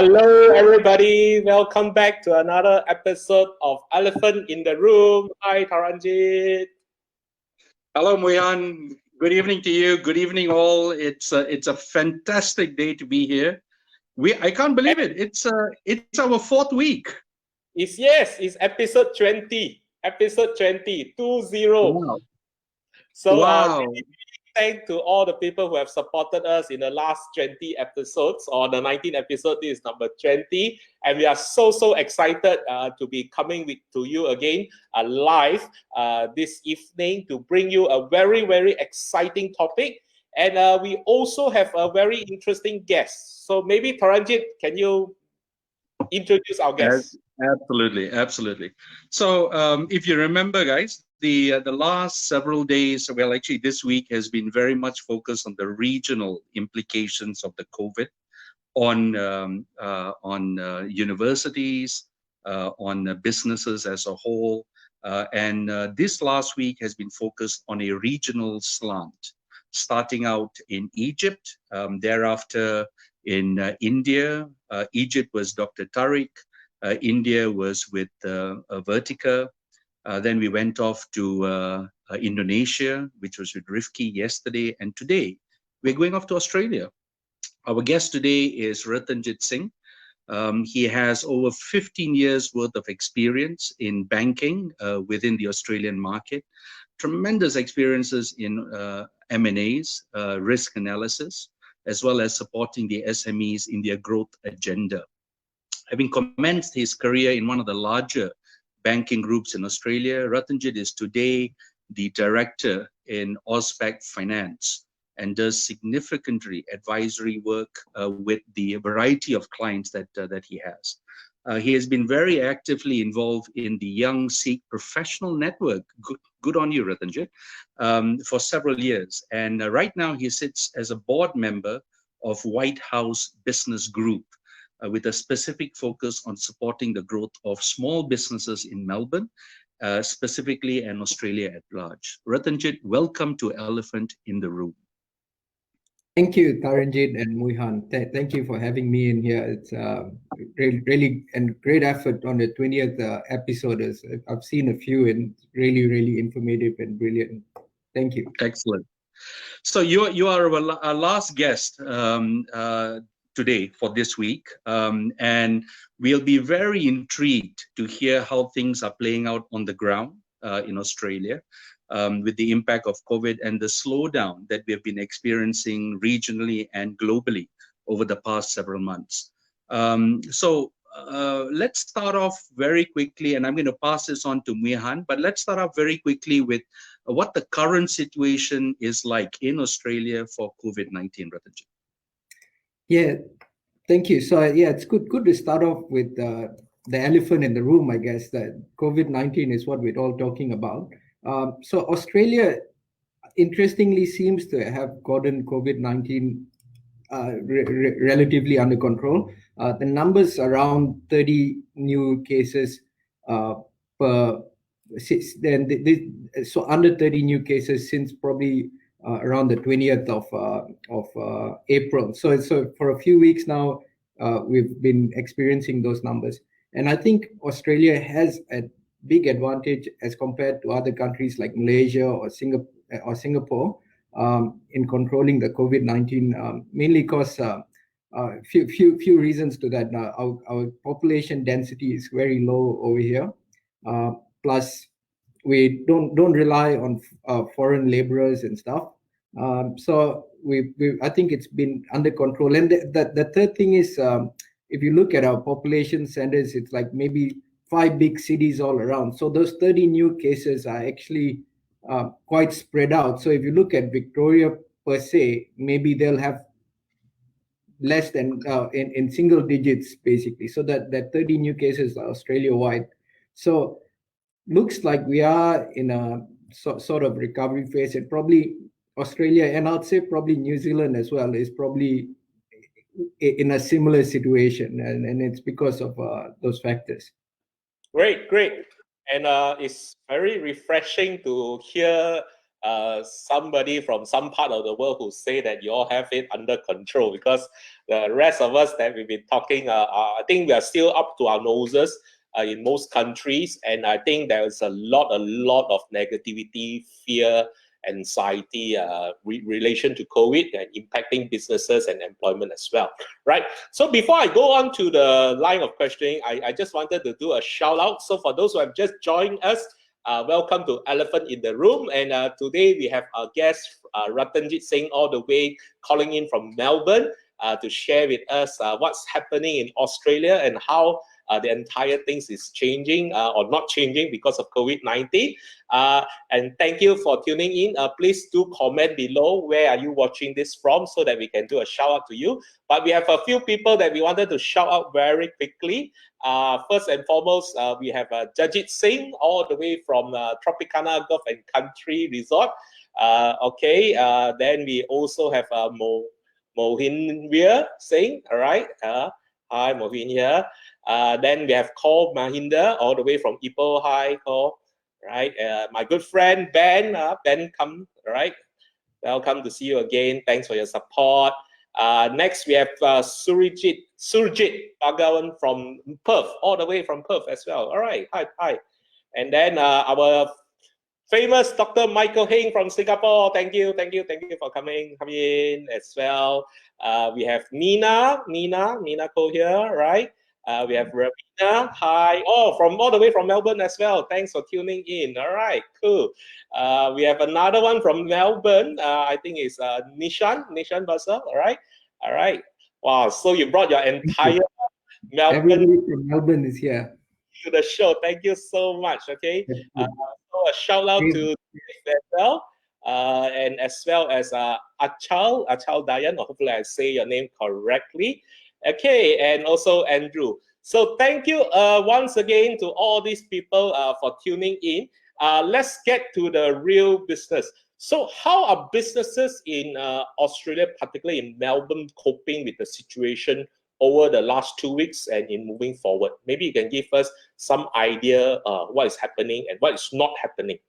Hello, everybody. Welcome back to another episode of Elephant in the Room. Hi, Taranjeet. Hello, Moyan. Good evening to you. Good evening, all. It's a fantastic day to be here. I can't believe it. It's our fourth week. It's episode 20. Episode 20, 20. Wow. So wow. Thanks to all the people who have supported us in the last 20 episodes, or the 19th episode. This is number 20, and we are so excited to be coming to you again live this evening to bring you a very exciting topic. And we also have a very interesting guest. So maybe Taranjeet, can you introduce our guest? Absolutely. So if you remember, guys, the last several days, well, actually this week has been very much focused on the regional implications of the COVID on universities, on businesses as a whole, and this last week has been focused on a regional slant, starting out in Egypt, thereafter in India. Egypt was Dr. Tariq. India was with Vertica. Then we went off to Indonesia, which was with Rifki yesterday. And today, we're going off to Australia. Our guest today is Ratanjit Singh. He has over 15 years worth of experience in banking within the Australian market. Tremendous experiences in M&As, risk analysis, as well as supporting the SMEs in their growth agenda. Having commenced his career in one of the larger banking groups in Australia, Ratanjit is today the director in Ausback Finance and does significantly advisory work with the variety of clients that he has. He has been very actively involved in the Young Sikh Professional Network. Good on you, Ratanjit, for several years. And right now he sits as a board member of White House Business Group, with a specific focus on supporting the growth of small businesses in Melbourne, specifically, and Australia at large. Ratanjit, welcome to Elephant in the Room. Thank you, Taranjeet and Muihan. Thank you for having me in here. It's really and great effort on the 20th episode. I've seen a few, and really informative and brilliant. Thank you. Excellent. So you are our last guest today for this week, and we'll be very intrigued to hear how things are playing out on the ground in Australia, with the impact of COVID and the slowdown that we have been experiencing regionally and globally over the past several months. So let's start off very quickly, and I'm going to pass this on to Muihan, but let's start off very quickly with what the current situation is like in Australia for COVID-19, Ratanjit. Yeah, thank you. So yeah, it's good to start off with the elephant in the room, I guess, that COVID-19 is what we're all talking about. So Australia, interestingly, seems to have gotten COVID-19 relatively under control. The numbers around 30 new cases so under 30 new cases since probably around the 20th of April. So for a few weeks now, we've been experiencing those numbers. And I think Australia has a big advantage as compared to other countries like Malaysia or Singapore in controlling the COVID-19, mainly because few reasons to that. Our population density is very low over here. Plus, we don't rely on foreign laborers and stuff. So I think it's been under control. And the third thing is, if you look at our population centers, it's like maybe 5 big cities all around. So those 30 new cases are actually quite spread out. So if you look at Victoria per se, maybe they'll have less than in single digits, basically. So that 30 new cases are Australia-wide. So looks like we are in a sort of recovery phase, and probably Australia, and I'd say probably New Zealand as well, is probably in a similar situation, and it's because of those factors. Great. And it's very refreshing to hear somebody from some part of the world who say that you all have it under control, because the rest of us that we've been talking, I think we are still up to our noses in most countries, and I think there is a lot of negativity, fear, anxiety relation to COVID and impacting businesses and employment as well, right? So before I go on to the line of questioning, I just wanted to do a shout out. So for those who have just joined us, welcome to Elephant in the Room. And today we have our guest, Ratanjit Singh, all the way calling in from Melbourne to share with us what's happening in Australia and how the entire things is changing or not changing because of COVID-19. And thank you for tuning in. Please do comment below where are you watching this from so that we can do a shout out to you. But we have a few people that we wanted to shout out very quickly. First and foremost, we have Taranjeet Singh all the way from Tropicana Golf and Country Resort. Then we also have Mohinveer Singh. All right. Hi, Mohin here. Then we have Cole Mahinda all the way from Ipoh. Hi, Cole. Right. My good friend Ben. Ben, come. All right. Welcome to see you again. Thanks for your support. Next, we have Surjit Bhagawan from Perth, all the way from Perth as well. All right. Hi. And then our famous Dr. Michael Hing from Singapore. Thank you for coming in as well. We have Nina Cole here, right? We have Ravina, hi. Oh, from all the way from Melbourne as well. Thanks for tuning in. All right, cool. We have another one from Melbourne. I think it's Nishan Basar. All right. Wow, so you brought your entire Melbourne. Everybody from Melbourne is here to the show. Thank you so much. Okay. So a shout out to Bethel, and as well as Achal Dayan. Hopefully I say your name correctly. Okay, and also Andrew. So thank you once again to all these people for tuning in. Let's get to the real business. So how are businesses in Australia, particularly in Melbourne, coping with the situation over the last 2 weeks and in moving forward? Maybe you can give us some idea what is happening and what is not happening.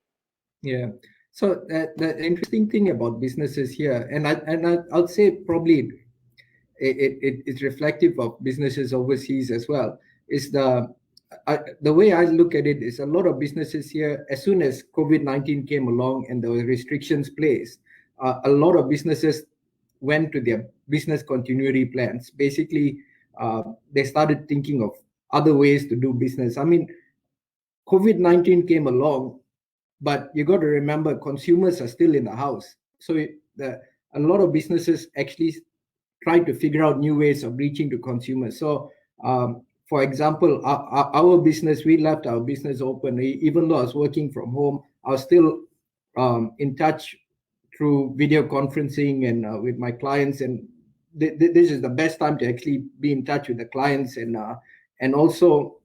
Yeah. So the interesting thing about businesses here, and I'll say probably it's reflective of businesses overseas as well, is the way I look at it is a lot of businesses here, as soon as COVID-19 came along and the restrictions placed, a lot of businesses went to their business continuity plans. Basically, they started thinking of other ways to do business. I mean, COVID-19 came along, but you got to remember consumers are still in the house. So a lot of businesses actually try to figure out new ways of reaching to consumers. So, for example, our business, we left our business open. Even though I was working from home, I was still in touch through video conferencing and with my clients. And this is the best time to actually be in touch with the clients and also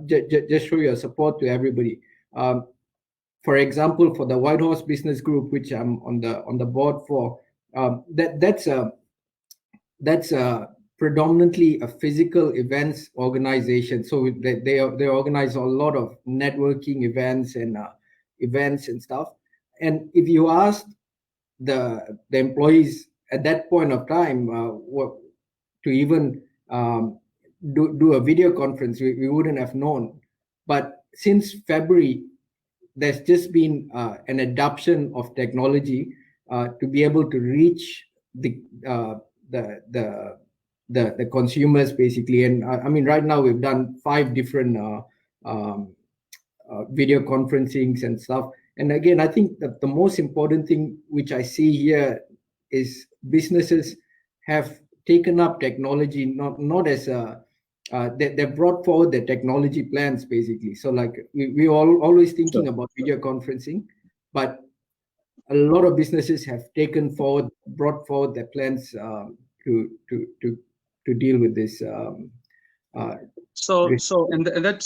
just show your support to everybody. For example, for the White Horse Business Group, which I'm on the board for, that's predominantly a physical events organization. So they organize a lot of networking events and stuff. And if you ask the employees at that point of time to even do a video conference, we wouldn't have known. But since February, there's just been an adoption of technology to be able to reach the consumers basically. And I mean, right now we've done 5 different video conferencings and stuff. And again, I think that the most important thing which I see here is businesses have taken up technology not as a they brought forward the technology plans basically. So like we always thinking about video conferencing, but a lot of businesses have brought forward their plans to deal with this. And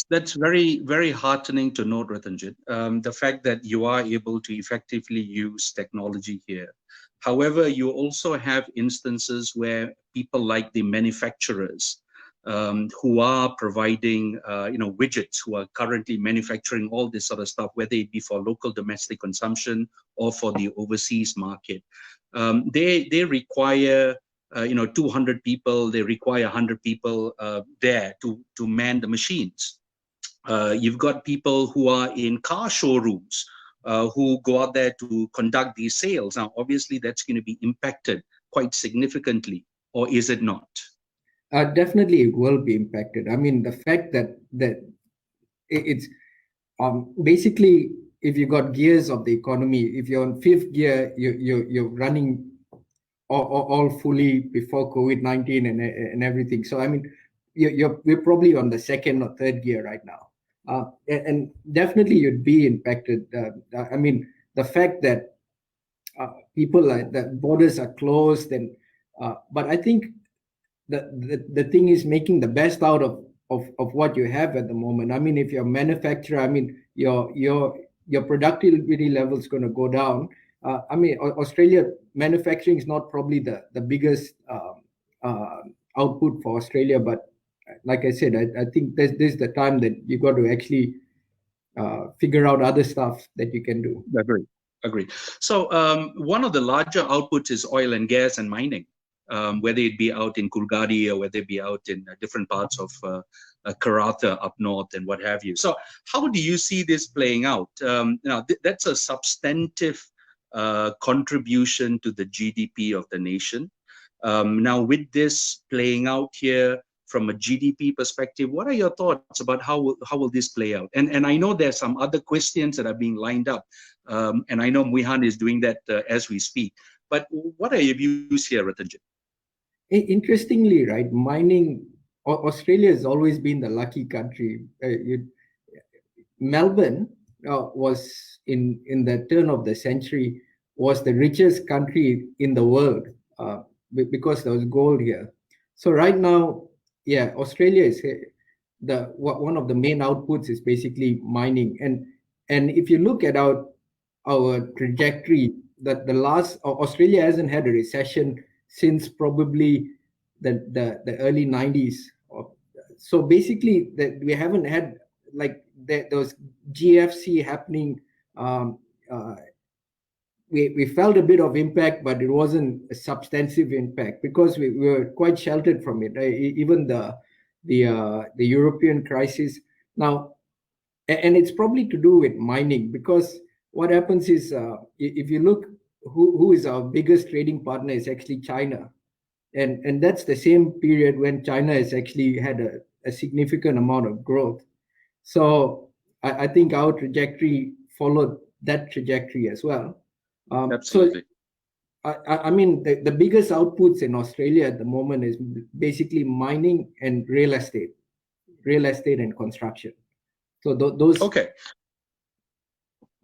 that's very, very heartening to note, Ratanjit, the fact that you are able to effectively use technology here. However, you also have instances where people like the manufacturers who are providing, widgets, who are currently manufacturing all this sort of stuff, whether it be for local domestic consumption or for the overseas market. They require 200 people, they require 100 people there to man the machines. You've got people who are in car showrooms who go out there to conduct these sales. Now, obviously, that's going to be impacted quite significantly, or is it not? Definitely, it will be impacted. I mean, the fact that it's basically, if you got gears of the economy, if you're on fifth gear, you're running all fully before COVID-19 and everything. So I mean, we're probably on the second or third gear right now, and definitely you'd be impacted. I mean, the fact that people like that borders are closed, and but I think the thing is making the best out of what you have at the moment. I mean, if you're a manufacturer, I mean, your productivity level is going to go down. I mean, Australia manufacturing is not probably the biggest output for Australia, but like I said, I think this is the time that you got to actually figure out other stuff that you can do. Agree. So one of the larger outputs is oil and gas and mining, whether it be out in Coolgardie or whether it be out in different parts of Karratha up north and what have you. So how do you see this playing out? Now, that's a substantive contribution to the GDP of the nation. Now, with this playing out here from a GDP perspective, what are your thoughts about how will this play out? And I know there's some other questions that are being lined up, and I know Muihan is doing that as we speak. But what are your views here, Ratanjit? Interestingly, right, mining, Australia has always been the lucky country. Melbourne was in the turn of the century was the richest country in the world because there was gold here. So right now, yeah, Australia is one of the main outputs is basically mining, and if you look at our trajectory, that the last Australia hasn't had a recession since probably the early 90s. So basically, that we haven't had like there was GFC happening. We felt a bit of impact, but it wasn't a substantive impact because we were quite sheltered from it. Even the European crisis now, and it's probably to do with mining, because what happens is if you look who is our biggest trading partner is actually China, and that's the same period when China has actually had a significant amount of growth. So I think our trajectory followed that trajectory as well. Absolutely. So I mean, the biggest outputs in Australia at the moment is basically mining and real estate and construction. So those. Okay.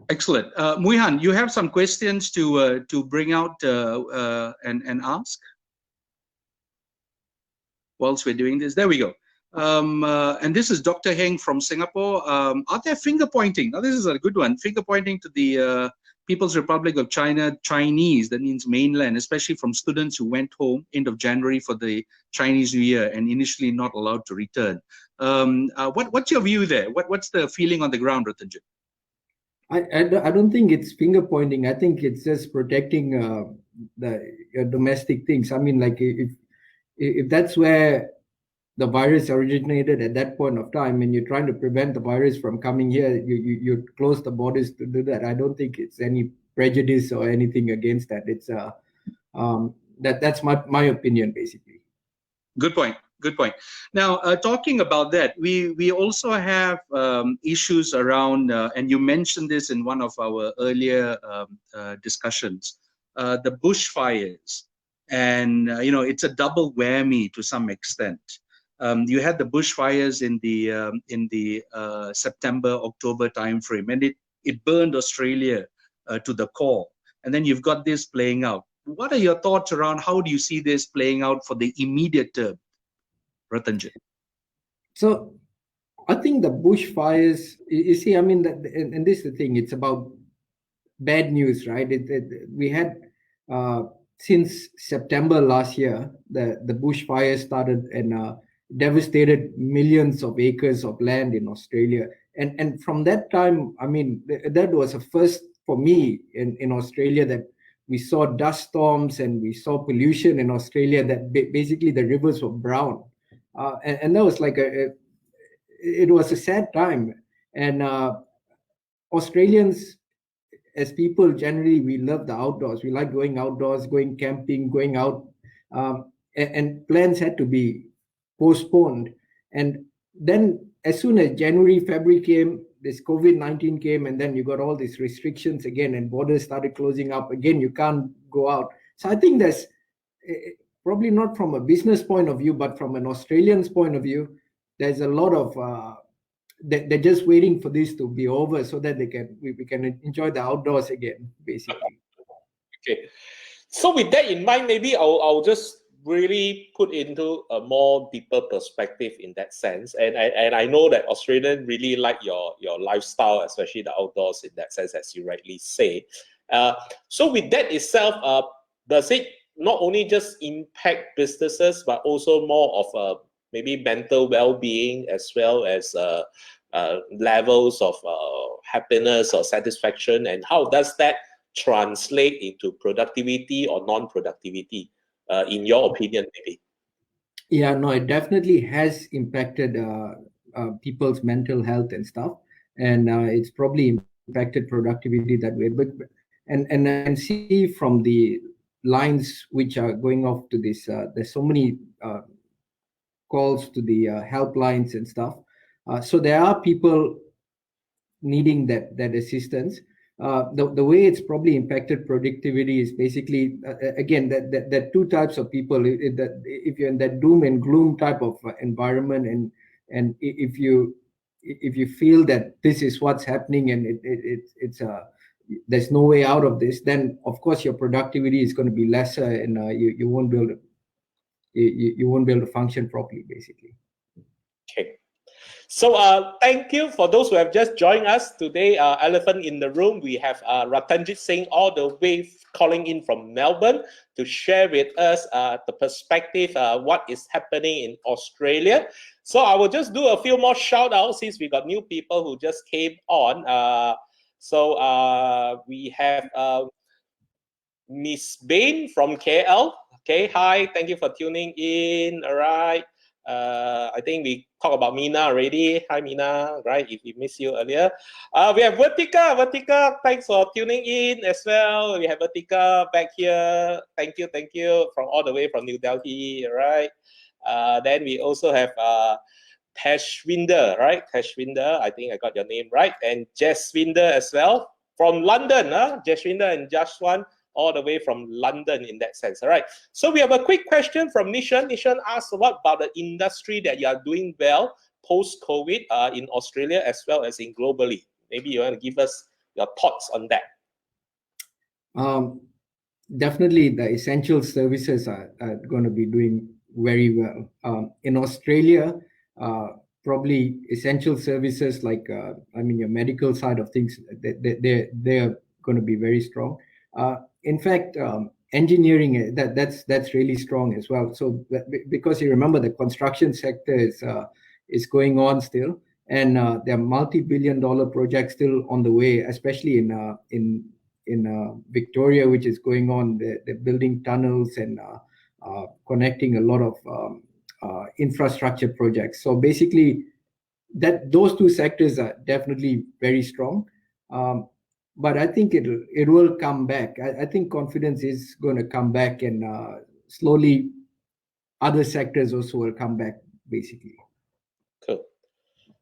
Excellent. Muihan, you have some questions to bring out and ask whilst we're doing this. There we go. And this is Dr. Heng from Singapore. Are there finger pointing? Now, this is a good one. Finger pointing to the People's Republic of China, Chinese, that means mainland, especially from students who went home end of January for the Chinese New Year and initially not allowed to return. What's your view there? What's the feeling on the ground, Ratanjit? I don't think it's finger pointing. I think it's just protecting the domestic things. I mean, like if that's where the virus originated at that point of time, and you're trying to prevent the virus from coming here, you close the borders to do that. I don't think it's any prejudice or anything against that. It's that's my opinion, basically. Good point. Good point. Now, talking about that, we also have issues around, and you mentioned this in one of our earlier discussions, the bushfires, and it's a double whammy to some extent. You had the bushfires in the September-October timeframe, and it burned Australia to the core. And then you've got this playing out. What are your thoughts around how do you see this playing out for the immediate term, Ratanjit? So I think the bushfires, you see, I mean, and this is the thing, it's about bad news, right? We had, since September last year, the bushfires started, and devastated millions of acres of land in Australia. And from that time, I mean, that was a first for me in Australia, that we saw dust storms and we saw pollution in Australia, that basically the rivers were brown. And that was like it was a sad time. And Australians, as people generally, we love the outdoors. We like going outdoors, going camping, going out, and plans had to be postponed. And then as soon as January, February came, this COVID-19 came, and then you got all these restrictions again, and borders started closing up again. You can't go out. So I think that's probably not from a business point of view, but from an Australian's point of view, there's a lot of they're just waiting for this to be over so that we can enjoy the outdoors again, basically. Okay. So with that in mind, maybe I'll just really put into a more deeper perspective in that sense. And I know that Australians really like your lifestyle, especially the outdoors in that sense, as you rightly say. So with that itself, does it not only just impact businesses, but also more of maybe mental well-being, as well as levels of happiness or satisfaction? And how does that translate into productivity or non-productivity, in your opinion, maybe? Yeah, no, it definitely has impacted people's mental health and stuff, and it's probably impacted productivity that way. But and I can see from the lines which are going off to this, there's so many calls to the helplines and stuff. So there are people needing that assistance. The way it's probably impacted productivity is basically again that two types of people. That if you're in that doom and gloom type of environment, and if you feel that this is what's happening and it's there's no way out of this, then of course your productivity is going to be lesser, and you won't be able to you won't be able to function properly, basically. Okay. So thank you for those who have just joined us today. Elephant in the room, we have Ratanjit Singh all the way calling in from Melbourne to share with us the perspective, what is happening in Australia. So I will just do a few more shout outs since we got new people who just came on. So we have Miss Bain from KL. Okay, hi, thank you for tuning in. All right. I think we talked about Mina already. Hi, Mina. Right, if we missed you earlier. We have Vertika. Vertika, thanks for tuning in as well. We have Vertika back here. Thank you from all the way from New Delhi. All right. Then we also have Tashwinder, right? Tashwinder, I think I got your name right. And Jaswinder as well from London. Jaswinder and Jaswan, all the way from London in that sense. All right. So we have a quick question from Nishan. Nishan asks, what about the industry that you are doing well post-COVID in Australia as well as in globally? Maybe you want to give us your thoughts on that. Definitely the essential services are going to be doing very well. In Australia, probably essential services like, I mean, your medical side of things, they're going to be very strong. In fact, engineering, that's really strong as well. So because you remember the construction sector is going on still, and there are multi-billion-dollar projects still on the way, especially in Victoria, which is going on. They're building tunnels and connecting a lot of infrastructure projects. So basically, those two sectors are definitely very strong. But I think it will come back. I think confidence is going to come back, and slowly other sectors also will come back, basically. Cool.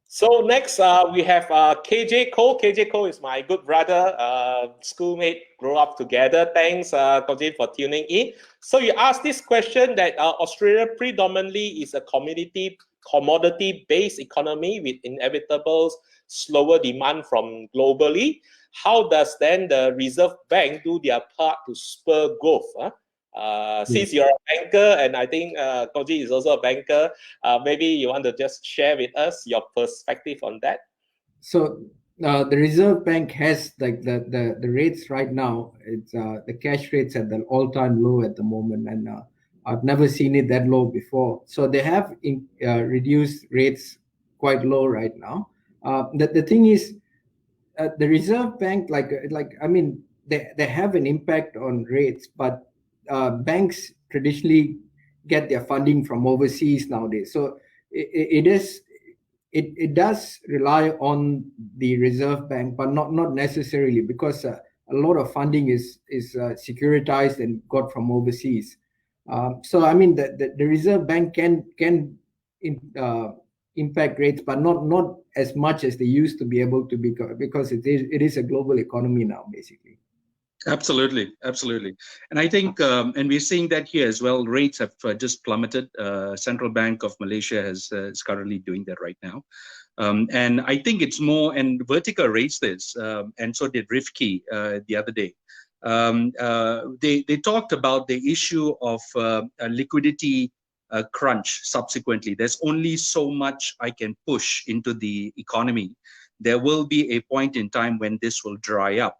So next we have KJ Cole. KJ Cole is my good brother, schoolmate, grew up together. Thanks, Colin, for tuning in. So you asked this question that Australia predominantly is a commodity-based economy with inevitable slower demand from globally. How does then the Reserve Bank do their part to spur growth? Since you're a banker, and I think Koji is also a banker, maybe you want to just share with us your perspective on that. So the Reserve Bank has like the rates right now. It's the cash rates at the all-time low at the moment, and I've never seen it that low before. So they have reduced rates quite low right now. The thing is, the Reserve Bank, I mean, they have an impact on rates, but banks traditionally get their funding from overseas nowadays. So it does rely on the Reserve Bank, but not necessarily, because a lot of funding is securitized and got from overseas. So I mean, the Reserve Bank can impact rates, but not as much as they used to be able to, because it is a global economy now, basically. Absolutely, absolutely. And I think, and we're seeing that here as well, rates have just plummeted. Central Bank of Malaysia is currently doing that right now. And I think it's more, and Vertica raised this, and so did Rifki the other day. They talked about the issue of a liquidity crunch subsequently. There's only so much I can push into the economy. There will be a point in time when this will dry up.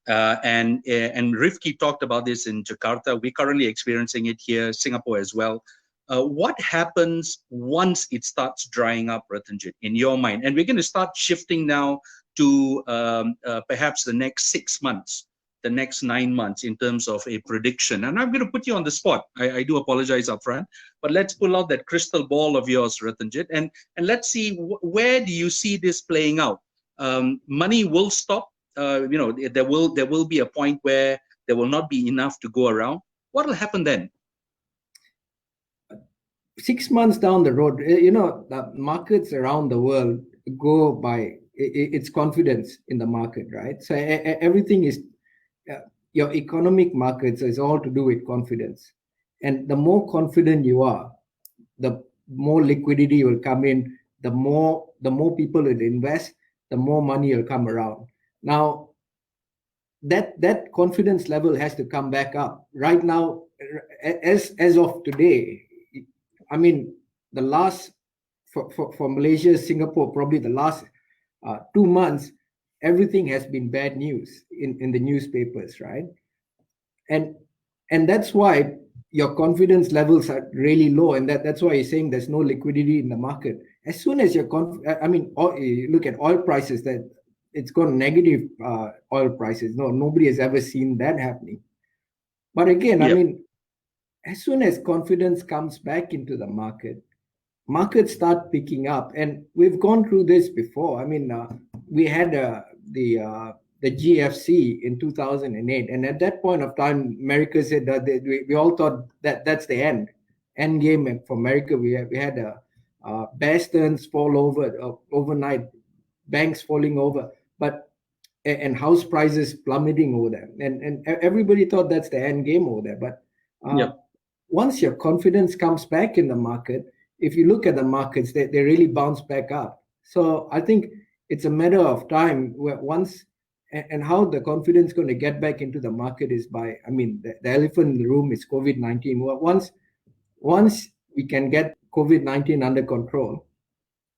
And Rifki talked about this in Jakarta. We're currently experiencing it here, Singapore as well. What happens once it starts drying up, Ratanjit, in your mind? And we're going to start shifting now to perhaps the next 6 months, the next 9 months in terms of a prediction. And I'm going to put you on the spot. I do apologize upfront, but let's pull out that crystal ball of yours, Ratanjit, and let's see where do you see this playing out? Money will stop. You know, there will be a point where there will not be enough to go around. What will happen then? 6 months down the road, you know, the markets around the world go by its confidence in the market, right? So everything is, your economic markets is all to do with confidence. And the more confident you are, the more liquidity will come in, the more people will invest, the more money will come around. Now, that confidence level has to come back up. Right now, as of today, I mean, the last, for Malaysia, Singapore, probably the last 2 months, everything has been bad news in the newspapers, right? And that's why your confidence levels are really low, and that's why you're saying there's no liquidity in the market. As soon as you look at oil prices, that it's gone negative, oil prices. Nobody has ever seen that happening. But again, yep. I mean, as soon as confidence comes back into the market, markets start picking up. And we've gone through this before. I mean, we had the GFC in 2008. And at that point of time, America said that we all thought that that's the end game for America. We had Bear Stearns fall over overnight, banks falling over, and house prices plummeting over there. And everybody thought that's the end game over there. But yep. Once your confidence comes back in the market, if you look at the markets, they really bounce back up. So I think it's a matter of time where and how the confidence going to get back into the market is by, I mean, the elephant in the room is COVID-19. Once we can get COVID-19 under control,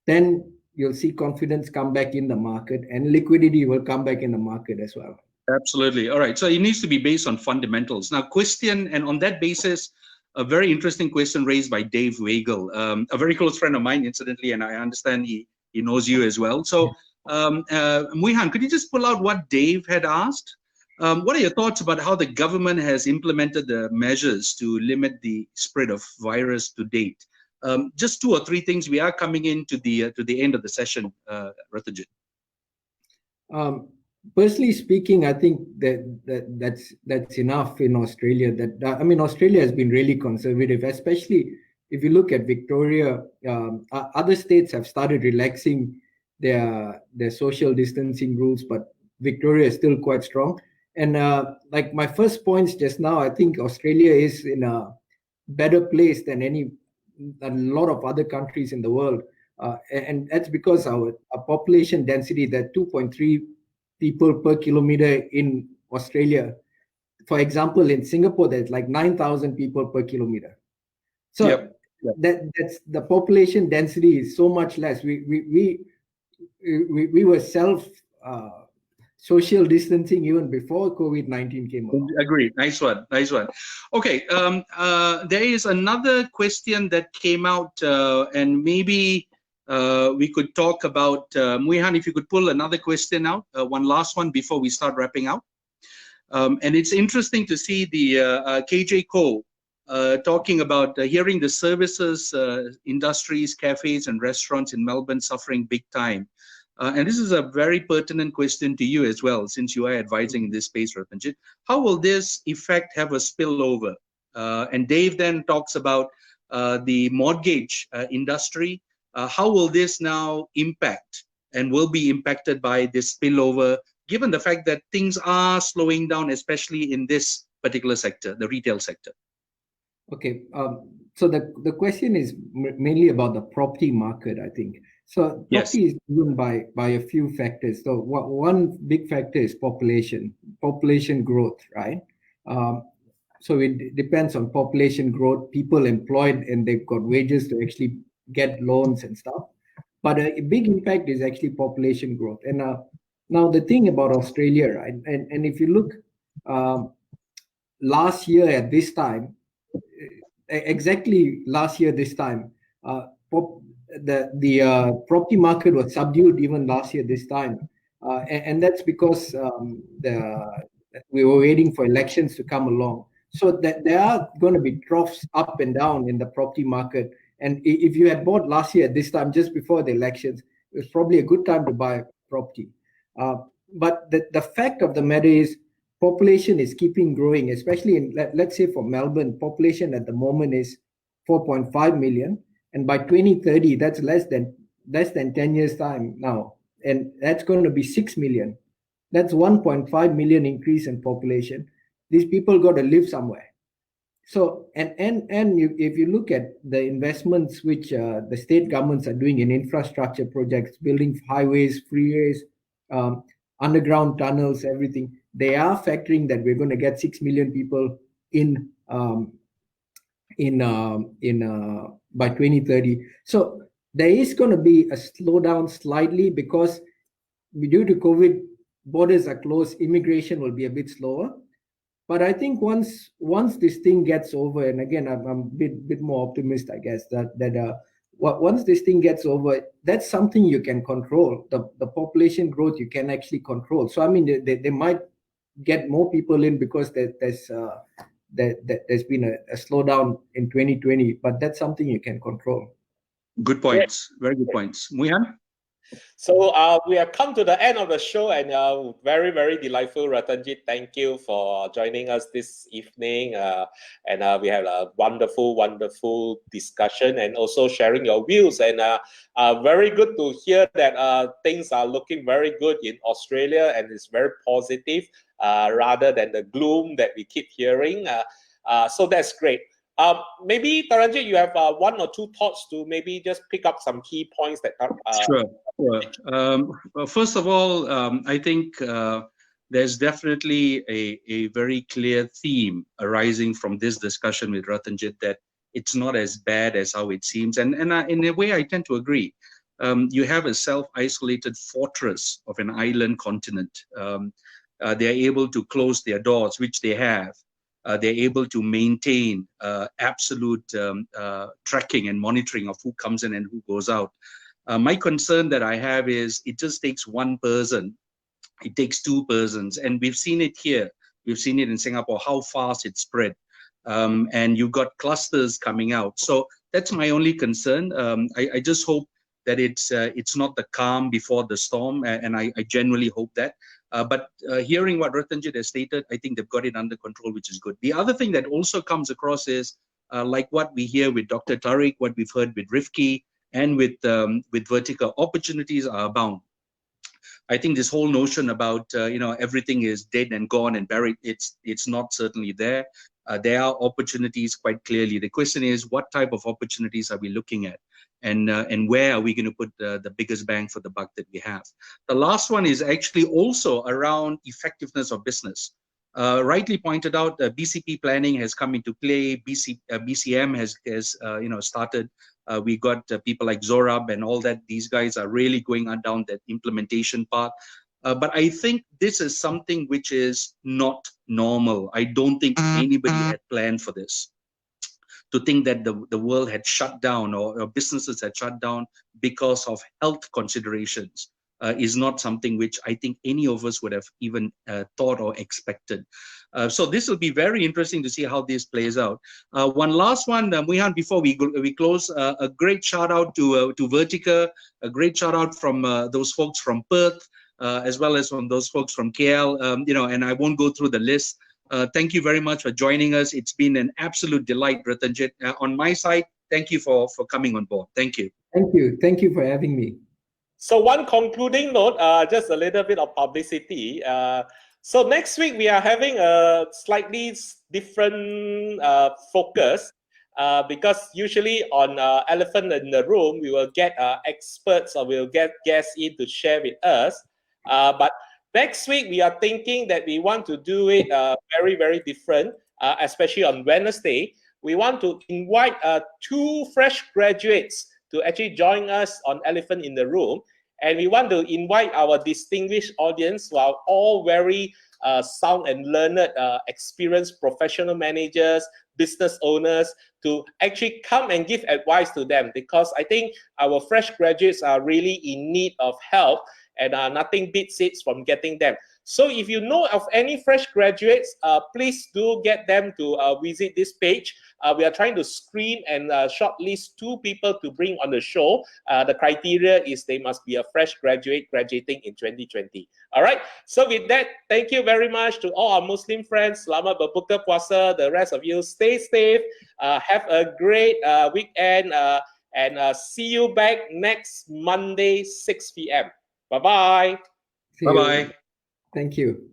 then you'll see confidence come back in the market, and liquidity will come back in the market as well. Absolutely. All right. So it needs to be based on fundamentals. Now, question, and on that basis, a very interesting question raised by Dave Weigel, a very close friend of mine, incidentally, and I understand he knows you as well. So, Muihan, could you just pull out what Dave had asked? What are your thoughts about how the government has implemented the measures to limit the spread of virus to date? Just 2 or 3 things. We are coming into the end of the session, Ratanjit. Personally speaking, I think that's enough in Australia. I mean, Australia has been really conservative, especially if you look at Victoria. Other states have started relaxing their social distancing rules, but Victoria is still quite strong. And like my first points just now, I think Australia is in a better place than a lot of other countries in the world, and that's because our population density, that 2.3 people per kilometer in Australia. For example, in Singapore, there's like 9,000 people per kilometer. So yep. That's the population density is so much less. We were social distancing even before COVID-19 came along. Agreed. Nice one. Nice one. Okay. There is another question that came out, and maybe we could talk about, Muihan, if you could pull another question out, one last one before we start wrapping up. And it's interesting to see the KJ Co talking about hearing the services industries, cafes and restaurants in Melbourne suffering big time. And this is a very pertinent question to you as well, since you are advising in this space, Ratanjit. How will this effect have a spillover? And Dave then talks about the mortgage industry. How will this now impact and will be impacted by this spillover, given the fact that things are slowing down, especially in this particular sector, the retail sector? Okay, so the question is mainly about the property market, I think. So property is driven by a few factors. So one big factor is population growth, right? So it depends on population growth, people employed, and they've got wages to actually get loans and stuff. But a big impact is actually population growth. And now the thing about Australia, right? And if you look last year at this time, exactly last year this time, the property market was subdued even last year this time, and that's because we were waiting for elections to come along. So that there are going to be troughs up and down in the property market. And if you had bought last year at this time, just before the elections, it was probably a good time to buy property. But the fact of the matter is, population is keeping growing, especially in, let's say for Melbourne, population at the moment is 4.5 million. And by 2030, that's less than 10 years time now. And that's going to be 6 million. That's 1.5 million increase in population. These people got to live somewhere. So, if you look at the investments which the state governments are doing in infrastructure projects, building highways, freeways, underground tunnels, everything, they are factoring that we're going to get 6 million people in by 2030. So there is going to be a slowdown slightly because due to COVID, borders are closed, immigration will be a bit slower. But I think once this thing gets over, and again, I'm a bit more optimist, I guess, that once this thing gets over, that's something you can control. The population growth you can actually control. So I mean, they might get more people in because there's been a slowdown in 2020, but that's something you can control. Good points. Very good points. Muihan? So we have come to the end of the show, and very, very delightful, Ratanjit. Thank you for joining us this evening. And we had a wonderful, wonderful discussion and also sharing your views. And very good to hear that things are looking very good in Australia, and it's very positive rather than the gloom that we keep hearing. So that's great. Maybe Taranjeet, you have one or two thoughts to maybe just pick up some key points that are. Sure. Well, first of all, I think there's definitely a very clear theme arising from this discussion with Ratanjit that it's not as bad as how it seems. And in a way, I tend to agree. You have a self-isolated fortress of an island continent. They are able to close their doors, which they have. They're able to maintain absolute tracking and monitoring of who comes in and who goes out. My concern that I have is it just takes one person, it takes two persons, and we've seen it here. We've seen it in Singapore, how fast it spread. And you've got clusters coming out. So that's my only concern. I just hope that it's not the calm before the storm, and I genuinely hope that. But hearing what Ratanjit has stated, I think they've got it under control, which is good. The other thing that also comes across is like what we hear with Dr. Tariq, what we've heard with Rifki, and with Vertica, opportunities are abound. I think this whole notion about everything is dead and gone and buried, it's not certainly there. There are opportunities quite clearly. The question is, what type of opportunities are we looking at? And where are we going to put the biggest bang for the buck that we have? The last one is actually also around effectiveness of business. Rightly pointed out, BCP planning has come into play. BCM has started. We got people like Zorab and all that. These guys are really going on down that implementation path. But I think this is something which is not normal. I don't think anybody had planned for this. To think that the world had shut down, or businesses had shut down because of health considerations is not something which I think any of us would have even thought or expected. So this will be very interesting to see how this plays out. One last one, Muihan, before we close, a great shout out to Vertica, a great shout out from those folks from Perth, as well as from those folks from KL, and I won't go through the list. Thank you very much for joining us. It's been an absolute delight, Ratanjit. On my side, thank you for coming on board. Thank you. Thank you. Thank you for having me. So one concluding note, just a little bit of publicity. So next week we are having a slightly different focus because usually on Elephant in the Room, we will get experts or we'll get guests in to share with us. But next week we are thinking that we want to do it very, very different, especially on Wednesday. We want to invite 2 fresh graduates to actually join us on Elephant in the Room. And we want to invite our distinguished audience who are all very sound and learned, experienced professional managers, business owners, to actually come and give advice to them, because I think our fresh graduates are really in need of help, and nothing beats it from getting them. So if you know of any fresh graduates, please do get them to visit this page. We are trying to screen and shortlist 2 people to bring on the show. The criteria is they must be a fresh graduate graduating in 2020. All right. So with that, thank you very much to all our Muslim friends. Selamat berbuka puasa. The rest of you, stay safe. Have a great weekend. And see you back next Monday, 6 p.m. Bye-bye. Bye-bye. Thank you.